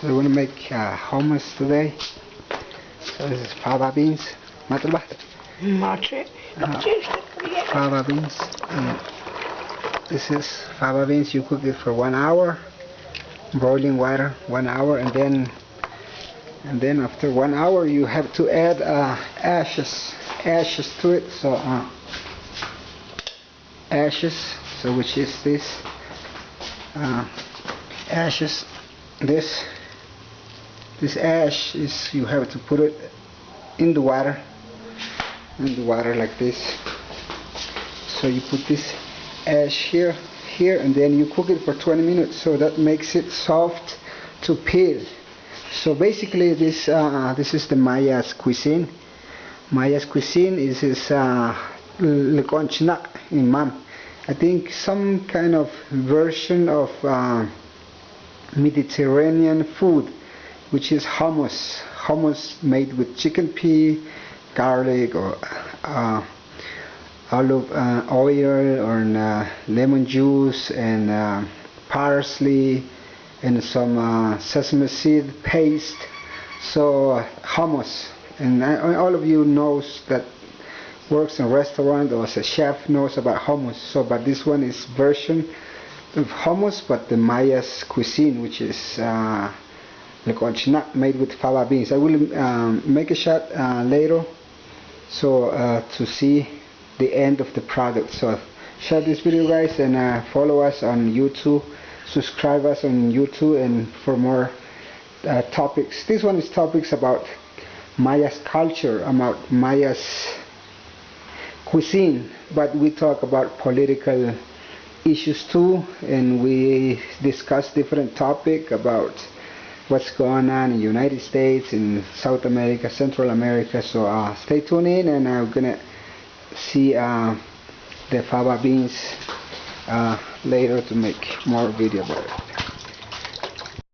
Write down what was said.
So we're gonna make hummus today. So this is fava beans. Fava beans. And this is fava beans. You cook it for 1 hour. Boiling water 1 hour, and then after 1 hour you have to add ashes to it. So ashes. So which is this ashes. This ash is, you have to put it in the water like this. So you put this ash here, and then you cook it for 20 minutes. So that makes it soft to peel. So basically this is the Maya's cuisine. Maya's cuisine is lekonchnak in Mam. I think some kind of version of Mediterranean food, which is hummus. Hummus made with chicken pea, garlic, or olive oil, or lemon juice, and parsley, and some sesame seed paste. So hummus, and all of you knows that works in a restaurant or as a chef knows about hummus. So but this one is version of hummus, but the Maya's cuisine, which is made with fava beans. I will make a shot later, so to see the end of the product. So share this video, guys, and follow us on YouTube, subscribe us on YouTube, and for more topics. This one is topics about Maya's culture, about Maya's cuisine, but we talk about political issues too, and we discuss different topic about what's going on in the United States, in South America, Central America. So stay tuned in, and I'm gonna see the fava beans later to make more video about it.